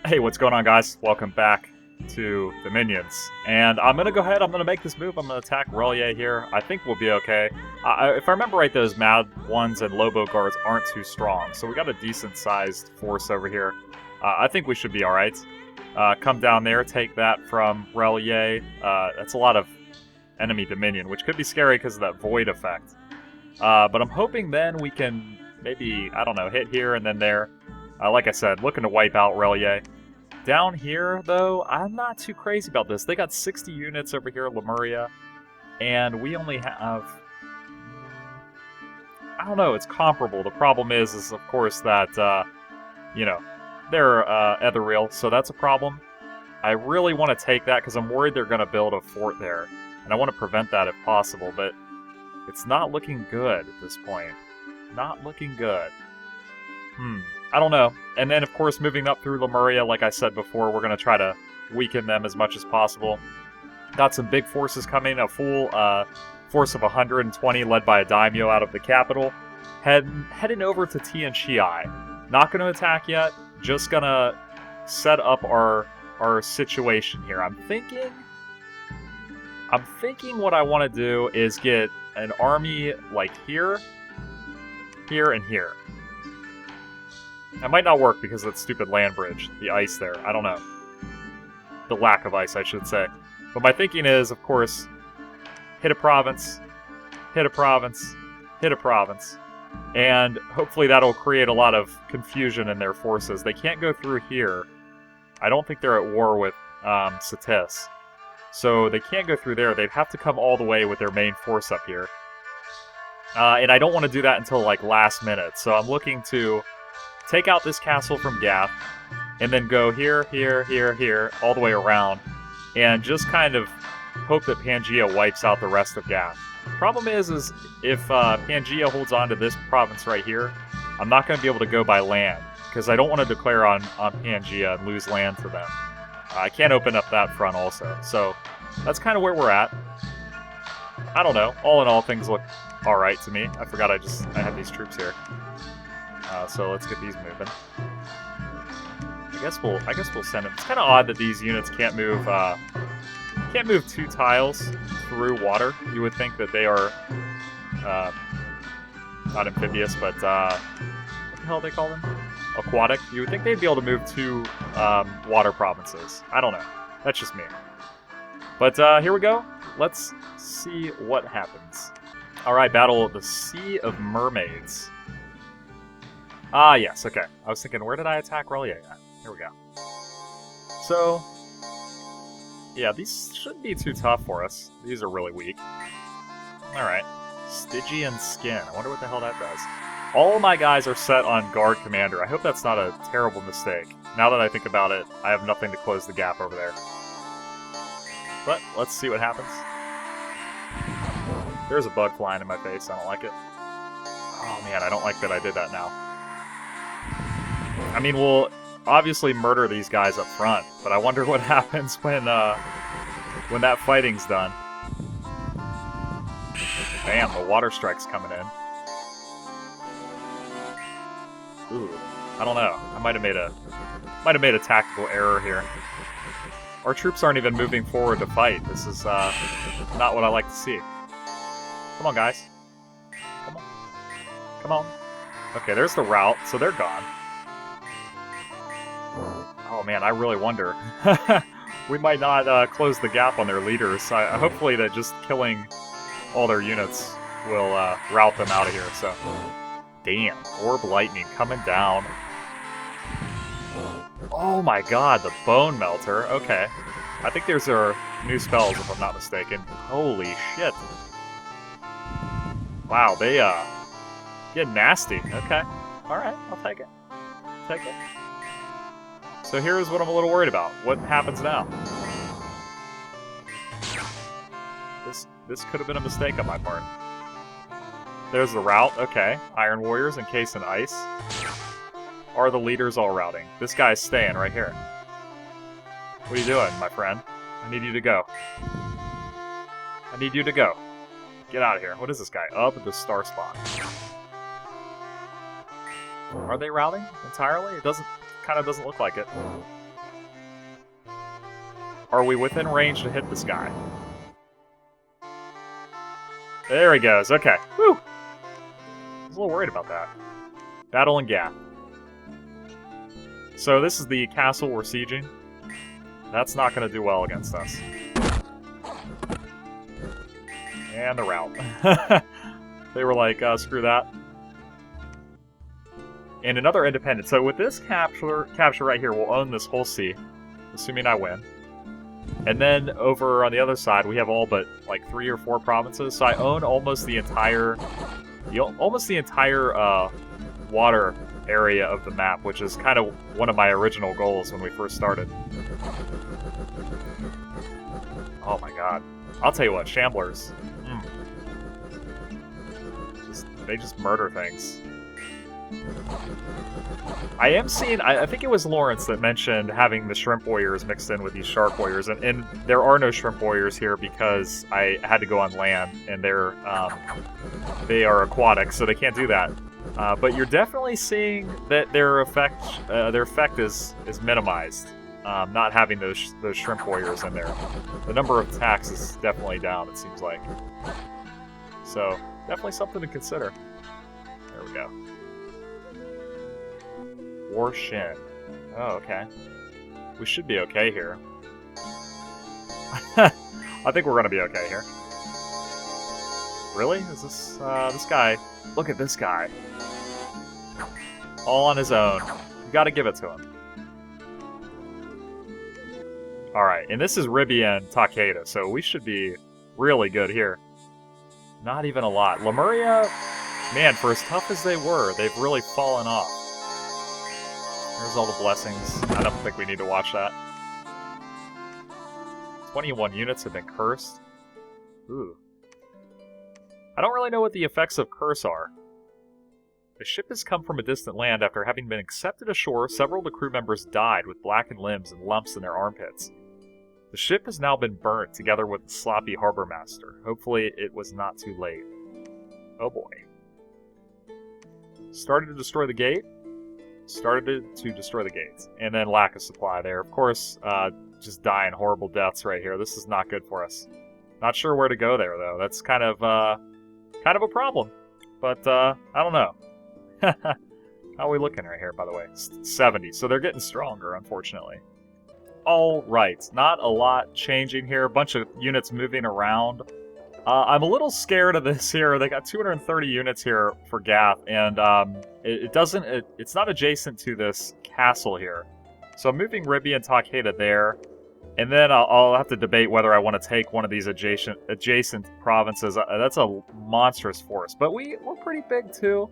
Hey, what's going on, guys? Welcome back to the minions. And I'm going to go ahead, I'm going to make this move. I'm going to attack Relia here. I think we'll be okay. If I remember right, those Mad ones and Lobo guards aren't too strong. So we got a decent-sized force over here. I think we should be alright. Come down there, take that from Relia. That's a lot of enemy dominion, which could be scary because of that void effect. But I'm hoping then we can maybe, I don't know, hit here and then there. Like I said, looking to wipe out Relia. Down here, though, I'm not too crazy about this. They got 60 units over here at Lemuria, and we only have... I don't know, it's comparable. The problem is of course, that, you know, they're ethereal, so that's a problem. I really want to take that because I'm worried they're going to build a fort there, and I want to prevent that if possible, but it's not looking good at this point. Not looking good. I don't know. And then, of course, moving up through Lemuria, like I said before, we're going to try to weaken them as much as possible. Got some big forces coming, a full force of 120 led by a daimyo out of the capital. Heading over to Tianqiai. Not going to attack yet, just going to set up our situation here. I'm thinking what I want to do is get an army like here, here, and here. That might not work because of that stupid land bridge, the ice there. I don't know. The lack of ice, I should say. But my thinking is, of course, hit a province, hit a province, hit a province, and hopefully that'll create a lot of confusion in their forces. They can't go through here. I don't think they're at war with Satis. So they can't go through there. They'd have to come all the way with their main force up here. And I don't want to do that until, like, last minute. So I'm looking to take out this castle from Gath, and then go here, here, here, here, all the way around, and just kind of hope that Pangaea wipes out the rest of Gath. Problem is if Pangaea holds on to this province right here, I'm not going to be able to go by land, because I don't want to declare on Pangaea and lose land to them. I can't open up that front also, so that's kind of where we're at. I don't know. All in all, things look alright to me. I forgot I had these troops here. So let's get these moving. I guess we'll send them. It's kind of odd that these units can't move 2 tiles through water. You would think that they are not amphibious, but what the hell do they call them? Aquatic. You would think they'd be able to move 2 water provinces. I don't know. That's just me. But here we go. Let's see what happens. All right, Battle of the Sea of Mermaids. Ah, yes, okay. I was thinking, where did I attack Relia at? Here we go. So, yeah, these shouldn't be too tough for us. These are really weak. Alright. Stygian Skin. I wonder what the hell that does. All of my guys are set on Guard Commander. I hope that's not a terrible mistake. Now that I think about it, I have nothing to close the gap over there. But, let's see what happens. There's a bug flying in my face. I don't like it. Oh man, I don't like that I did that now. I mean, we'll obviously murder these guys up front, but I wonder what happens when that fighting's done. Bam, the water strike's coming in. Ooh, I don't know. I might have made a tactical error here. Our troops aren't even moving forward to fight. This is not what I like to see. Come on, guys. Come on. Come on. Okay, there's the route, so they're gone. Oh man, I really wonder. We might not close the gap on their leaders. Hopefully that just killing all their units will rout them out of here. So, damn, Orb Lightning coming down. Oh my god, the Bone Melter. Okay. I think these are new spells if I'm not mistaken. Holy shit. Wow, they get nasty. Okay. Alright, I'll take it. Take it. So here's what I'm a little worried about. What happens now? This could have been a mistake on my part. There's the route. Okay. Iron Warriors encased in ice. Are the leaders all routing? This guy's staying right here. What are you doing, my friend? I need you to go. I need you to go. Get out of here. What is this guy? Up at the star spot. Are they routing entirely? It kind of doesn't look like it. are we within range to hit this guy? There he goes. Okay. Woo! I was a little worried about that. Battle in Gath. So this is the castle we're sieging. That's not going to do well against us. And the rout. They were like, screw that. And another independent. So with this capture right here, we'll own this whole sea, assuming I win. And then over on the other side, we have all but like 3 or 4 provinces. So I own almost the entire water area of the map, which is kind of one of my original goals when we first started. Oh my god. I'll tell you what, Shamblers. They just murder things. I am seeing, I think it was Lawrence that mentioned having the Shrimp Warriors mixed in with these Shark Warriors, and there are no Shrimp Warriors here because I had to go on land, and they are aquatic, so they can't do that. But you're definitely seeing that their effect is minimized, not having those Shrimp Warriors in there. The number of attacks is definitely down, it seems like. So, definitely something to consider. There we go. War Shin. Oh, okay. We should be okay here. I think we're gonna be okay here. Really? Is this guy? Look at this guy. All on his own. You gotta give it to him. Alright, and this is Ribby and Takeda, so we should be really good here. Not even a lot. Lemuria, man, for as tough as they were, they've really fallen off. There's all the blessings. I don't think we need to watch that. 21 units have been cursed. Ooh. I don't really know what the effects of curse are. The ship has come from a distant land. After having been accepted ashore, several of the crew members died with blackened limbs and lumps in their armpits. The ship has now been burnt together with the sloppy harbor master. Hopefully it was not too late. Oh boy. Started to destroy the gate. Started to destroy the gates. And then lack of supply there. Of course, just dying horrible deaths right here. This is not good for us. Not sure where to go there, though. That's kind of a problem. But, I don't know. How are we looking right here, by the way? 70. So they're getting stronger, unfortunately. Alright, not a lot changing here. A bunch of units moving around. I'm a little scared of this here. They got 230 units here for Gath, and it's not adjacent to this castle here. So I'm moving Ribby and Takeda there, and then I'll have to debate whether I want to take one of these adjacent provinces. That's a monstrous force, but we're pretty big too.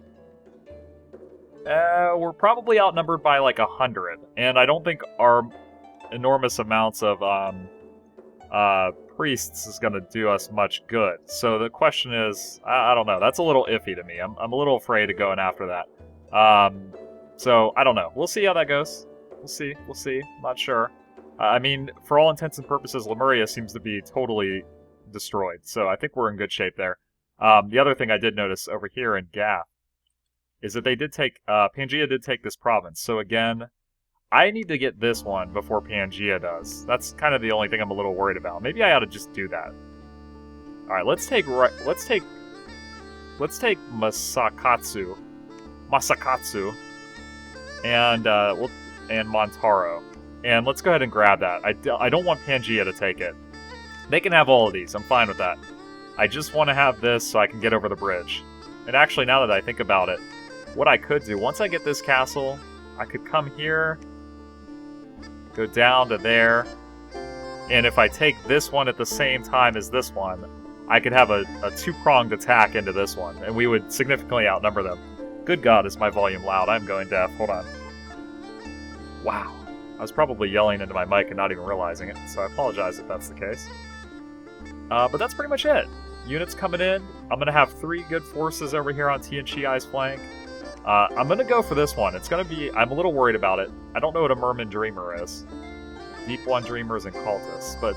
We're probably outnumbered by like 100, and I don't think our enormous amounts of priests is going to do us much good. So the question is, I don't know. That's a little iffy to me. I'm a little afraid of going after that. So I don't know. We'll see how that goes. We'll see. I'm not sure. I mean, for all intents and purposes, Lemuria seems to be totally destroyed. So I think we're in good shape there. The other thing I did notice over here in Gath is that they did take, Pangaea did take this province. So again, I need to get this one before Pangaea does. That's kind of the only thing I'm a little worried about. Maybe I ought to just do that. All right, let's take Masakatsu, and Montaro, and let's go ahead and grab that. I don't want Pangaea to take it. They can have all of these. I'm fine with that. I just want to have this so I can get over the bridge. And actually, now that I think about it, what I could do once I get this castle, I could come here. Go down to there, and if I take this one at the same time as this one, I could have a two-pronged attack into this one, and we would significantly outnumber them. Good God, is my volume loud. I'm going deaf. Hold on. Wow. I was probably yelling into my mic and not even realizing it, so I apologize if that's the case. But that's pretty much it. Units coming in. I'm going to have 3 good forces over here on Tian Chiai's flank. I'm going to go for this one. It's going to be... I'm a little worried about it. I don't know what a Merman Dreamer is. Deep One Dreamers and Cultists. But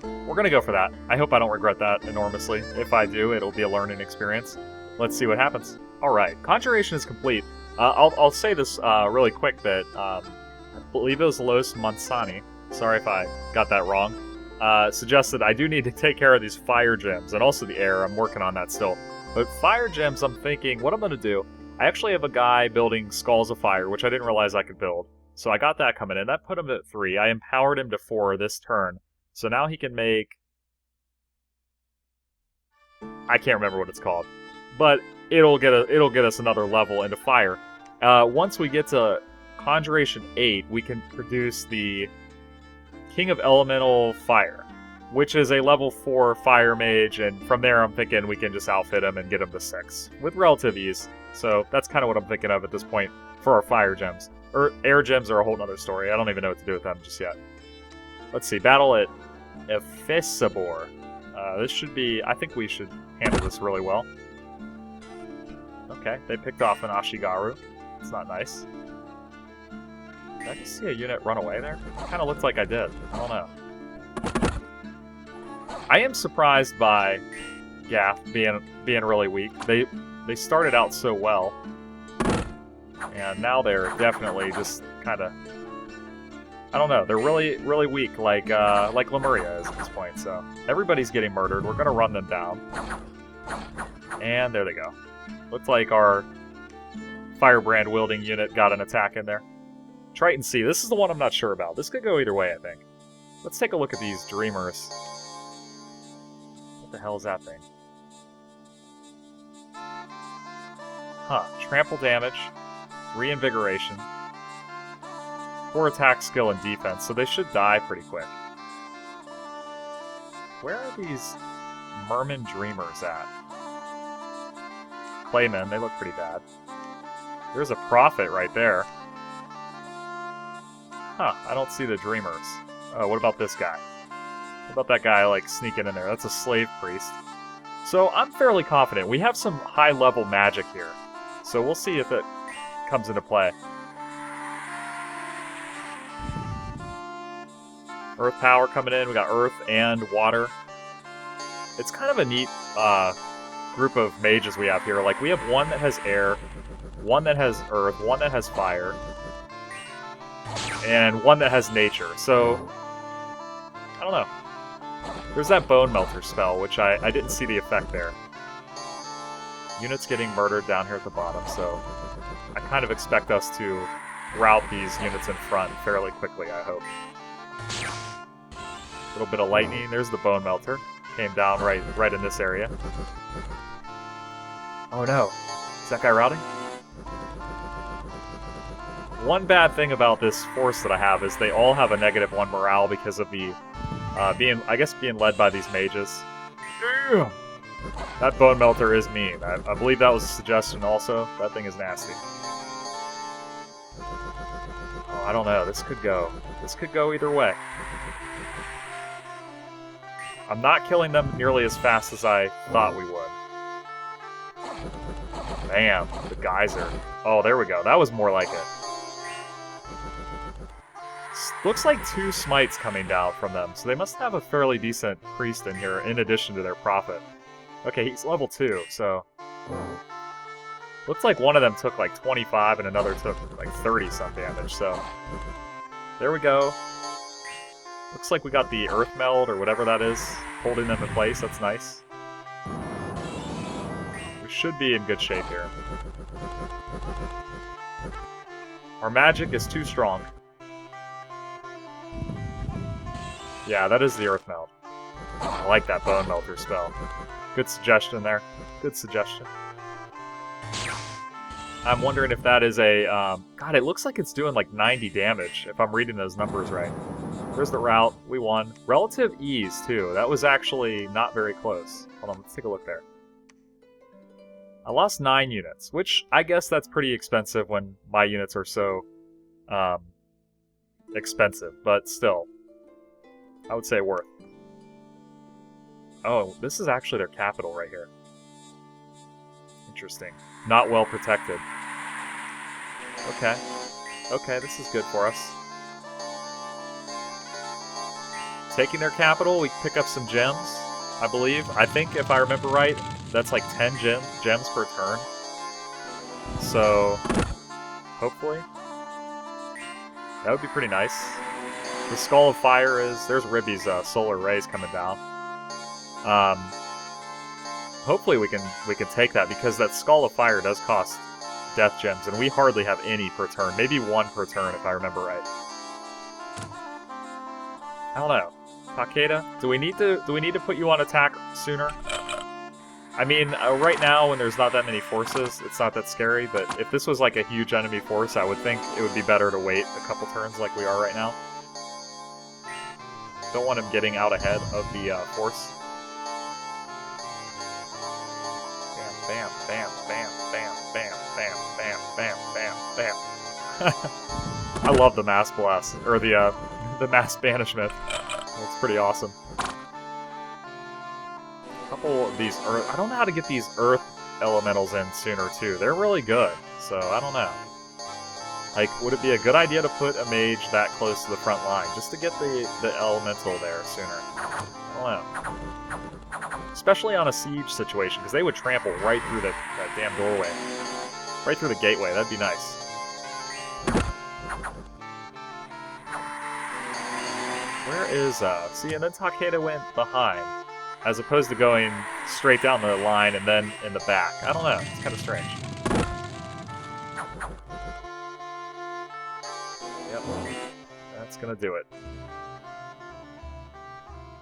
we're going to go for that. I hope I don't regret that enormously. If I do, it'll be a learning experience. Let's see what happens. Alright, Conjuration is complete. I'll say this really quick that I believe it was Los Mansani Sorry if I got that wrong. Suggested I do need to take care of these fire gems, and also the air. I'm working on that still. But fire gems, I'm thinking, what I'm going to do, I actually have a guy building Skulls of Fire, which I didn't realize I could build. So I got that coming in. That put him at 3. I empowered him to 4 this turn. So now he can make... I can't remember what it's called. But it'll get us another level into fire. Once we get to Conjuration 8, we can produce the King of Elemental Fire, which is a level 4 fire mage, and from there I'm thinking we can just outfit him and get him to 6 with relative ease. So that's kind of what I'm thinking of at this point for our fire gems. Air gems are a whole other story. I don't even know what to do with them just yet. Let's see, battle at Ephisabor. This should be... I think we should handle this really well. Okay, they picked off an Ashigaru. It's not nice. Did I just see a unit run away there? It kind of looked like I did. I don't know. I am surprised by Gath being really weak. They started out so well, and now they're definitely just kind of... I don't know. They're really weak, like Lemuria is at this point. So everybody's getting murdered. We're gonna run them down, and there they go. Looks like our Firebrand wielding unit got an attack in there. Triton Sea. This is the one I'm not sure about. This could go either way, I think. Let's take a look at these Dreamers. What the hell is that thing? Huh. Trample damage, reinvigoration, 4 attack, skill, and defense, so they should die pretty quick. Where are these Merman Dreamers at? Claymen, they look pretty bad. There's a Prophet right there. Huh, I don't see the Dreamers. Oh, what about this guy? What about that guy, like, sneaking in there? That's a Slave Priest. So, I'm fairly confident. We have some high-level magic here. So, we'll see if it comes into play. Earth power coming in. We got earth and water. It's kind of a neat group of mages we have here. Like, we have one that has air, one that has earth, one that has fire, and one that has nature. So, I don't know. There's that Bone Melter spell, which I didn't see the effect there. Units getting murdered down here at the bottom, so I kind of expect us to rout these units in front fairly quickly, I hope. A little bit of lightning. There's the Bone Melter. Came down right in this area. Oh no. Is that guy routing? One bad thing about this force that I have is they all have a -1 morale because of the being led by these mages. Damn! That Bone Melter is mean. I believe that was a suggestion also. That thing is nasty. Oh, I don't know. This could go either way. I'm not killing them nearly as fast as I thought we would. Bam! The geyser. Oh, there we go. That was more like it. Looks like 2 smites coming down from them, so they must have a fairly decent priest in here in addition to their prophet. Okay, he's level 2, so... Looks like one of them took like 25 and another took like 30 some damage, so... There we go. Looks like we got the Earth Meld, or whatever that is, holding them in place. That's nice. We should be in good shape here. Our magic is too strong. Yeah, that is the Earth Meld. I like that Bone Melter spell. Good suggestion there. Good suggestion. I'm wondering if that is a... God, it looks like it's doing like 90 damage, if I'm reading those numbers right. There's the route. We won. Relative ease, too. That was actually not very close. Hold on, let's take a look there. I lost 9 units, which I guess that's pretty expensive when my units are so expensive, but still. I would say worth. Oh, this is actually their capital right here. Interesting. Not well protected. Okay. Okay, this is good for us. Taking their capital, we pick up some gems, I believe. I think, if I remember right, that's like 10 gems per turn. So, hopefully. That would be pretty nice. The Skull of Fire is... There's Ribby's solar rays coming down. Hopefully we can take that, because that Skull of Fire does cost death gems, and we hardly have any per turn. Maybe one per turn, if I remember right. I don't know. Takeda, do we need to put you on attack sooner? I mean, right now when there's not that many forces, it's not that scary. But if this was like a huge enemy force, I would think it would be better to wait a couple turns, like we are right now. Don't want him getting out ahead of the force. Bam, bam, bam, bam, bam, bam, bam, bam, bam, bam, bam. I love the mass blast, or the mass banishment. It's pretty awesome. A couple of these earth... I don't know how to get these earth elementals in sooner, too. They're really good, so I don't know. Like, would it be a good idea to put a mage that close to the front line, just to get the elemental there sooner? I don't know. Especially on a siege situation, because they would trample right through that damn doorway. Right through the gateway, that'd be nice. Where is, see, and then Takeda went behind, as opposed to going straight down the line and then in the back. I don't know, it's kind of strange. Yep, that's gonna do it.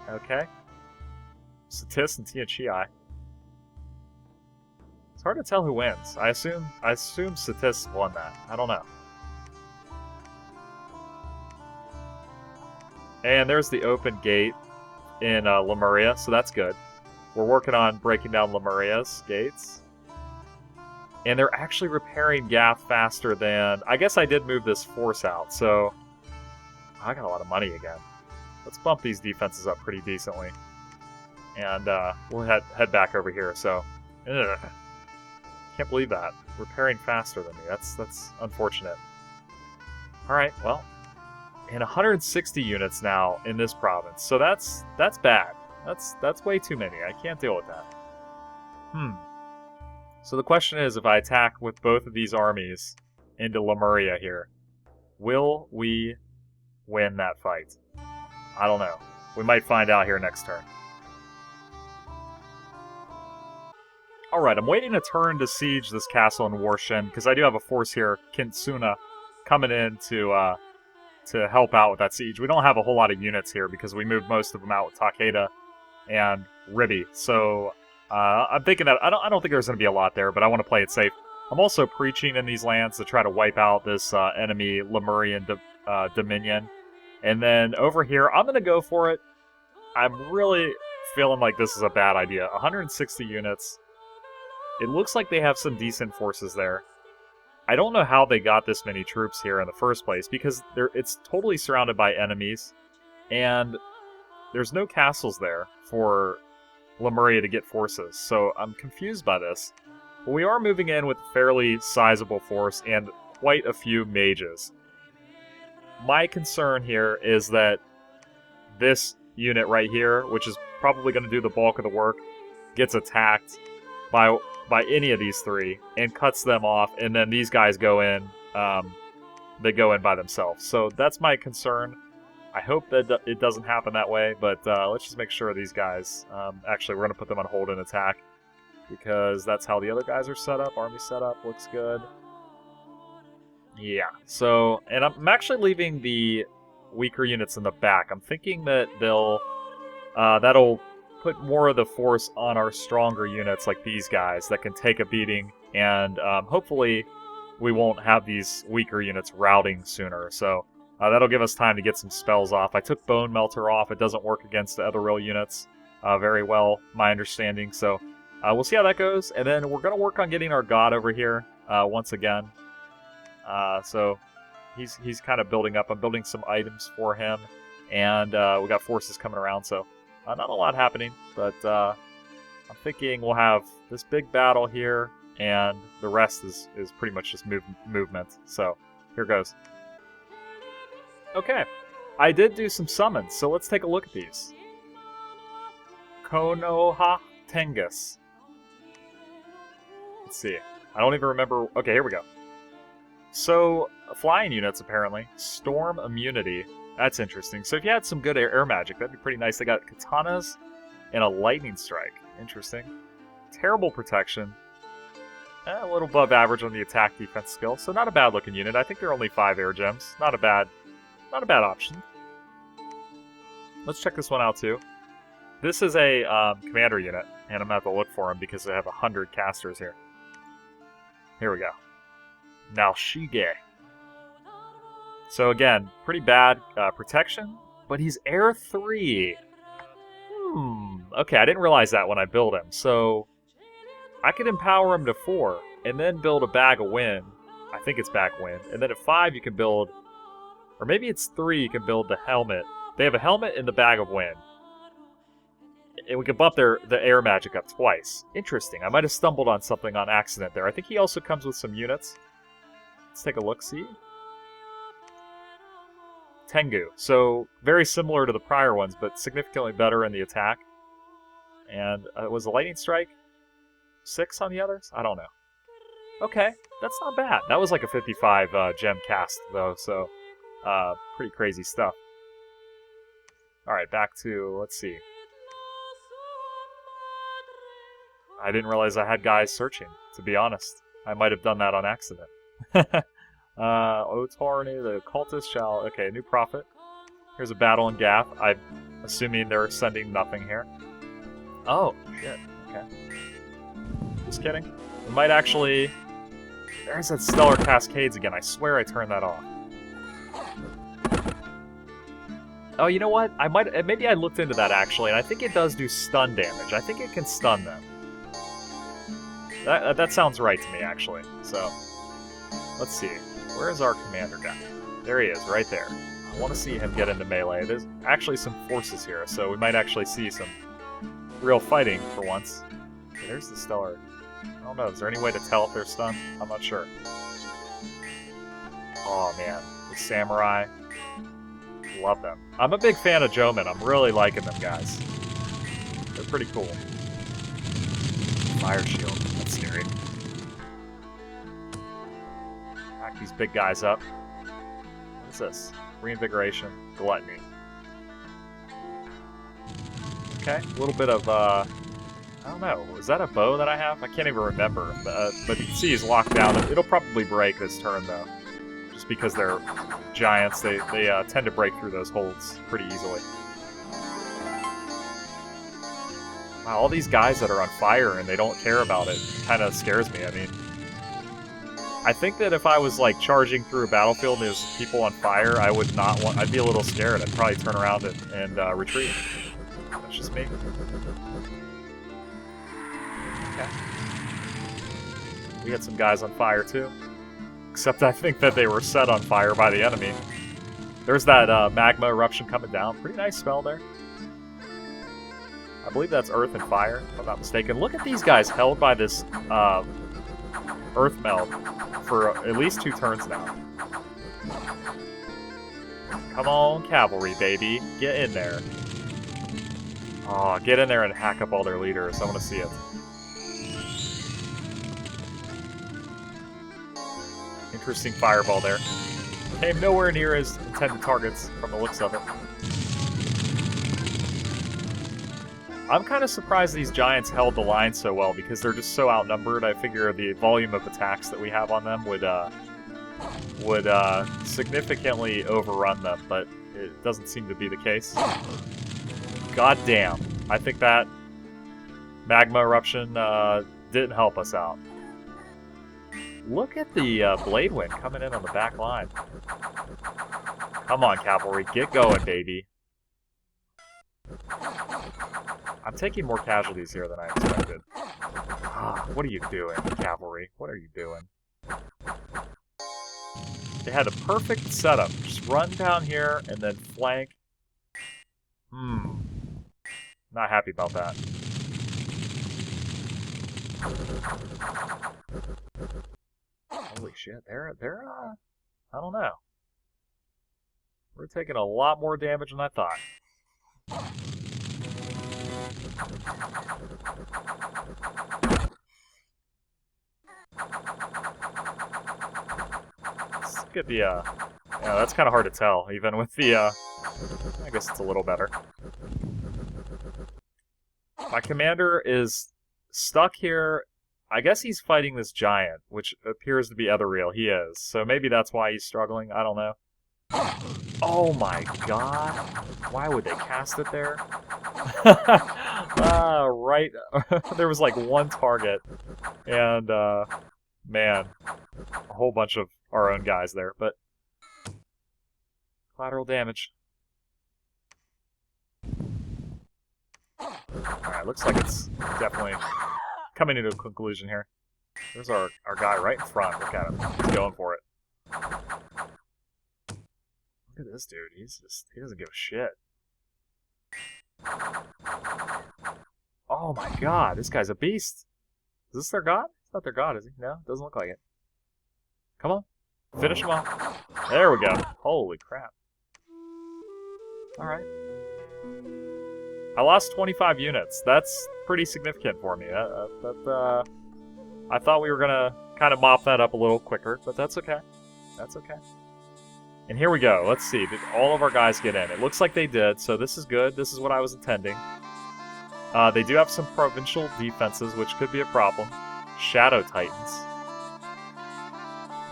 Okay. Satis and Tia Chi. It's hard to tell who wins. I assume Satis won that. I don't know. And there's the open gate in Lemuria, so that's good. We're working on breaking down Lemuria's gates. And they're actually repairing Gath faster than... I guess I did move this force out, so... I got a lot of money again. Let's bump these defenses up pretty decently. And we'll head back over here, so... Ugh. Can't believe that. Repairing faster than me. That's unfortunate. Alright, well... And 160 units now in this province, so that's bad. That's way too many. I can't deal with that. So the question is, if I attack with both of these armies into Lemuria here, will we win that fight? I don't know. We might find out here next turn. Alright, I'm waiting a turn to siege this castle in Warshin, because I do have a force here, Kintsuna, coming in to help out with that siege. We don't have a whole lot of units here because we moved most of them out with Takeda and Ribby. So I'm thinking that I don't think there's going to be a lot there, but I want to play it safe. I'm also preaching in these lands to try to wipe out this enemy Lemurian Dominion. And then over here, I'm going to go for it. I'm really feeling like this is a bad idea. 160 units. It looks like they have some decent forces there. I don't know how they got this many troops here in the first place, because it's totally surrounded by enemies, and there's no castles there for Lemuria to get forces, so I'm confused by this. But we are moving in with a fairly sizable force and quite a few mages. My concern here is that this unit right here, which is probably going to do the bulk of the work, gets attacked by any of these three and cuts them off, and then these guys go in. They go in by themselves. So that's my concern. I hope that it doesn't happen that way, but let's just make sure these guys... actually, we're going to put them on hold and attack, because that's how the other guys are set up. Army setup looks good. Yeah, so... And I'm actually leaving the weaker units in the back. I'm thinking that that'll put more of the force on our stronger units, like these guys, that can take a beating, and hopefully we won't have these weaker units routing sooner, so that'll give us time to get some spells off. I took Bone Melter off. It doesn't work against the other real units very well, my understanding, so we'll see how that goes, and then we're going to work on getting our god over here once again. So he's kind of building up. I'm building some items for him, and we got forces coming around, so not a lot happening, but I'm thinking we'll have this big battle here, and the rest is pretty much just movement. So, here goes. Okay, I did do some summons, so let's take a look at these. Konoha Tengus. Let's see. I don't even remember... Okay, here we go. So, flying units, apparently. Storm immunity. That's interesting. So if you had some good air magic, that'd be pretty nice. They got katanas and a lightning strike. Interesting. Terrible protection. A little above average on the attack defense skill, so not a bad looking unit. I think they're only 5 air gems. Not a bad option. Let's check this one out too. This is a commander unit, and I'm gonna have to look for them because they have 100 casters here. Here we go. Now Shige. So again, pretty bad protection, but he's air 3. Okay, I didn't realize that when I built him. So I could empower him to 4, and then build a bag of wind. I think it's bag wind. And then at 5 you can build, or maybe it's 3, you can build the helmet. They have a helmet and the bag of wind. And we can bump the air magic up twice. Interesting. I might have stumbled on something on accident there. I think he also comes with some units. Let's take a look-see. Tengu. So, very similar to the prior ones, but significantly better in the attack. And was the lightning strike 6 on the others? I don't know. Okay, that's not bad. That was like a 55 gem cast, though, so pretty crazy stuff. Alright, back to, let's see. I didn't realize I had guys searching, to be honest. I might have done that on accident. Otarni, the cultist shall... Okay, new prophet. Here's a battle in Gath. I'm assuming they're sending nothing here. Oh, shit. Okay. Just kidding. We might actually... There's that Stellar Cascades again. I swear I turned that off. Oh, you know what? Maybe I looked into that, actually, and I think it does do stun damage. I think it can stun them. That sounds right to me, actually. So, let's see. Where is our commander guy? There he is, right there. I want to see him get into melee. There's actually some forces here, so we might actually see some real fighting for once. Okay, there's the Stellar. I don't know, is there any way to tell if they're stunned? I'm not sure. Oh, man. The Samurai. Love them. I'm a big fan of Jomon. I'm really liking them, guys. They're pretty cool. Fire shield. That's scary. Pack these big guys up. What is this? Reinvigoration. Gluttony. Okay, a little bit of, I don't know. Is that a bow that I have? I can't even remember. But you can see he's locked down. It'll probably break this turn, though. Just because they're giants, they tend to break through those holds pretty easily. Wow, all these guys that are on fire and they don't care about it kind of scares me. I mean, I think that if I was like charging through a battlefield and there's people on fire, I would not want. I'd be a little scared. I'd probably turn around and retreat. That's just me. Okay. We had some guys on fire too. Except I think that they were set on fire by the enemy. There's that magma eruption coming down. Pretty nice spell there. I believe that's earth and fire, if I'm not mistaken. Look at these guys held by this earth meld for at least 2 turns now. Come on, cavalry, baby. Get in there. Oh, get in there and hack up all their leaders. I want to see it. Interesting fireball there. Came nowhere near his intended targets from the looks of it. I'm kind of surprised these giants held the line so well because they're just so outnumbered. I figure the volume of attacks that we have on them would significantly overrun them, but it doesn't seem to be the case. God damn. I think that magma eruption didn't help us out. Look at the blade wind coming in on the back line. Come on, cavalry. Get going, baby. I'm taking more casualties here than I expected. What are you doing, cavalry? What are you doing? They had a perfect setup. Just run down here and then flank. Not happy about that. Holy shit, they're I don't know. We're taking a lot more damage than I thought. This could be yeah, that's kind of hard to tell, even with the, I guess it's a little better. My commander is stuck here. I guess he's fighting this giant, which appears to be ethereal. He is. So maybe that's why he's struggling. I don't know. Oh my god. Why would they cast it there? Right. There was like one target. And, man. A whole bunch of our own guys there. But collateral damage. Alright, looks like it's definitely coming to a conclusion here. There's our guy right in front. Look at him. He's going for it. Look at this dude. He doesn't give a shit. Oh my god, this guy's a beast. Is this their god? It's not their god, is he? No, doesn't look like it. Come on. Finish him off. There we go. Holy crap. Alright. I lost 25 units. That's pretty significant for me. I thought we were going to kind of mop that up a little quicker, but that's okay. That's okay. And here we go. Let's see. Did all of our guys get in? It looks like they did, so this is good. This is what I was intending. They do have some provincial defenses, which could be a problem. Shadow Titans.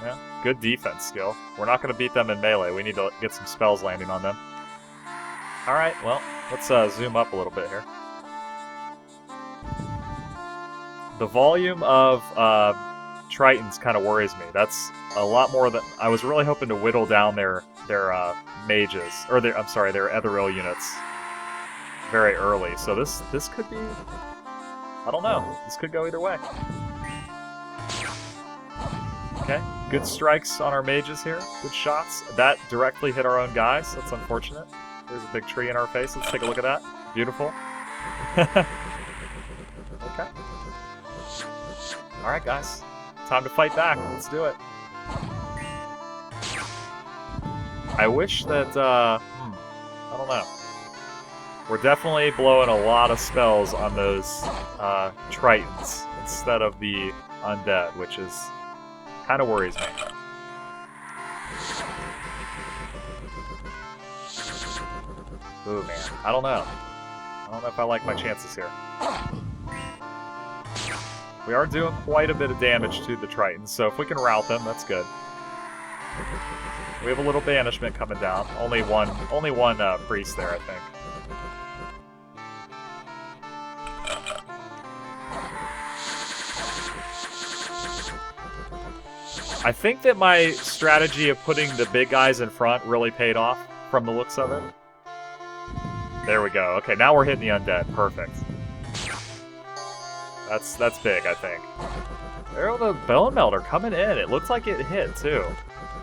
Yeah, good defense skill. We're not going to beat them in melee. We need to get some spells landing on them. Alright, well, let's zoom up a little bit here. The volume of Tritons kind of worries me. That's a lot more than... I was really hoping to whittle down their mages, or their ethereal units very early. So this could be... I don't know. This could go either way. Okay, good strikes on our mages here. Good shots. That directly hit our own guys. That's unfortunate. There's a big tree in our face. Let's take a look at that. Beautiful. Okay. Alright, guys. Time to fight back. Let's do it. I wish that, I don't know. We're definitely blowing a lot of spells on those Tritons instead of the undead, which is kind of worries me. Ooh, man. I don't know. I don't know if I like my chances here. We are doing quite a bit of damage to the Tritons, so if we can rout them, that's good. We have a little banishment coming down. Only one priest there, I think. I think that my strategy of putting the big guys in front really paid off from the looks of it. There we go. Okay, now we're hitting the undead. Perfect. That's big, I think. There, the Bone Melter coming in. It looks like it hit, too.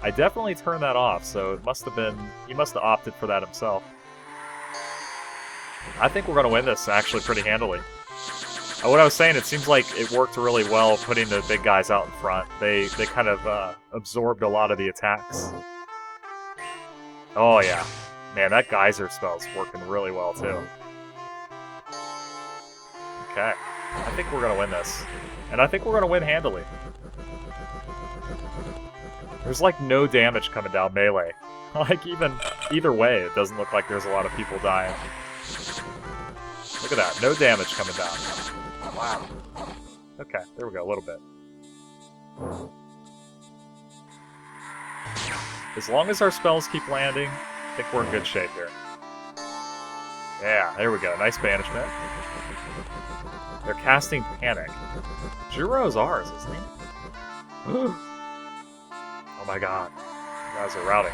I definitely turned that off, so it must have been... He must have opted for that himself. I think we're going to win this, actually, pretty handily. What I was saying, it seems like it worked really well putting the big guys out in front. They kind of absorbed a lot of the attacks. Oh, yeah. Man, that geyser spell's working really well, too. Okay. I think we're going to win this. And I think we're going to win handily. There's, like, no damage coming down melee. Like, either way, it doesn't look like there's a lot of people dying. Look at that. No damage coming down. Wow. Okay, there we go, a little bit. As long as our spells keep landing, I think we're in good shape here. Yeah, there we go. Nice banishment. They're casting Panic. Jiro's ours, isn't he? Oh my god. You guys are routing.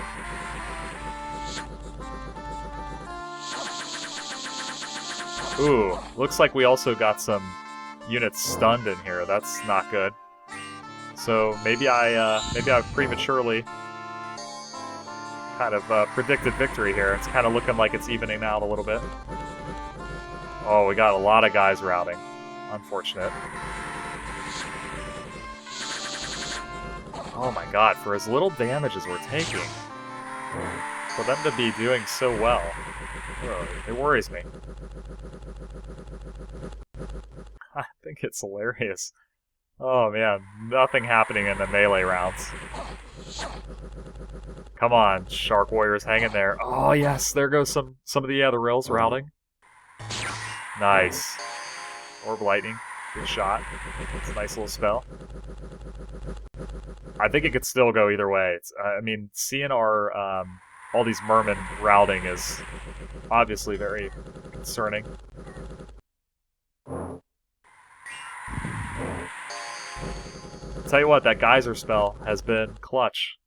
Ooh, looks like we also got some units stunned in here. That's not good. So maybe I prematurely kind of predicted victory here. It's kind of looking like it's evening out a little bit. Oh, we got a lot of guys routing. Unfortunate. Oh my god, for as little damage as we're taking, for them to be doing so well, it worries me. I think it's hilarious. Oh man, nothing happening in the melee rounds. Come on, Shark Warriors, hang in there. Oh yes, there goes some of the other rails routing. Nice. Orb Lightning, good shot. It's a nice little spell. I think it could still go either way. I mean, seeing our all these mermen routing is obviously very concerning. Tell you what, that geyser spell has been clutch.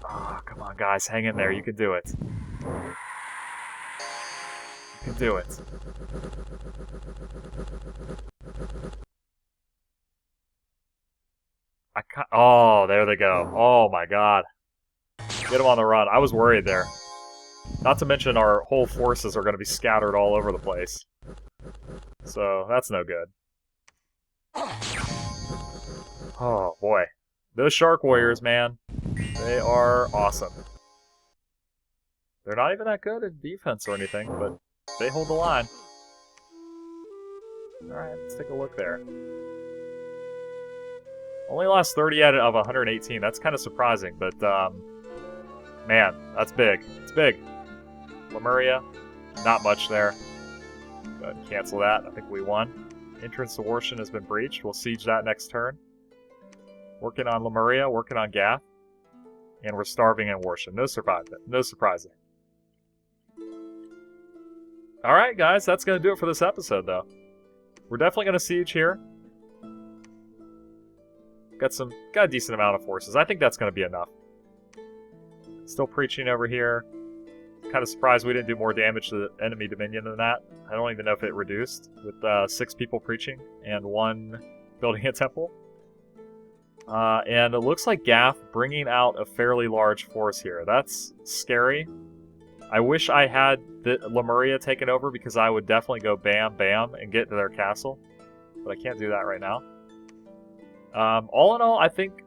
Ah, come on, guys, hang in there. You can do it. You can do it. Oh, there they go. Oh my god. Get them on the run. I was worried there. Not to mention our whole forces are going to be scattered all over the place. So, that's no good. Oh, boy. Those Shark Warriors, man. They are awesome. They're not even that good at defense or anything, but they hold the line. Alright, let's take a look there. Only lost 30 out of 118. That's kind of surprising, but, man, that's big. It's big. Lemuria, not much there. Go ahead and cancel that. I think we won. Entrance to Warshin has been breached. We'll siege that next turn. Working on Lemuria, working on Gath. And we're starving in Warshin. No surprising. Alright, guys, that's going to do it for this episode, though. We're definitely going to siege here. Got a decent amount of forces. I think that's going to be enough. Still preaching over here. Kind of surprised we didn't do more damage to the enemy dominion than that. I don't even know if it reduced with 6 people preaching and 1 building a temple. And it looks like Gath bringing out a fairly large force here. That's scary. I wish I had the Lemuria taken over because I would definitely go bam, bam, and get to their castle. But I can't do that right now. All in all, I think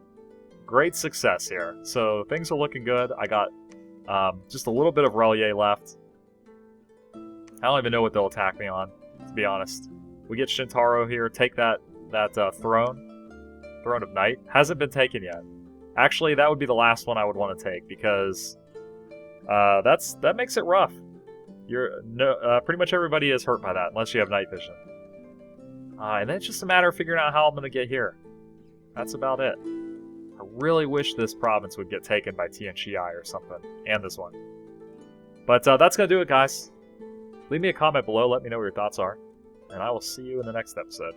great success here. So things are looking good. I got just a little bit of Relier left. I don't even know what they'll attack me on, to be honest. We get Shintaro here, take that throne of Night. Hasn't been taken yet. Actually, that would be the last one I would want to take because that makes it rough. Pretty much everybody is hurt by that unless you have night vision. And then it's just a matter of figuring out how I'm going to get here. That's about it. I really wish this province would get taken by Tianqi or something, and this one. But that's going to do it, guys. Leave me a comment below, let me know what your thoughts are, and I will see you in the next episode.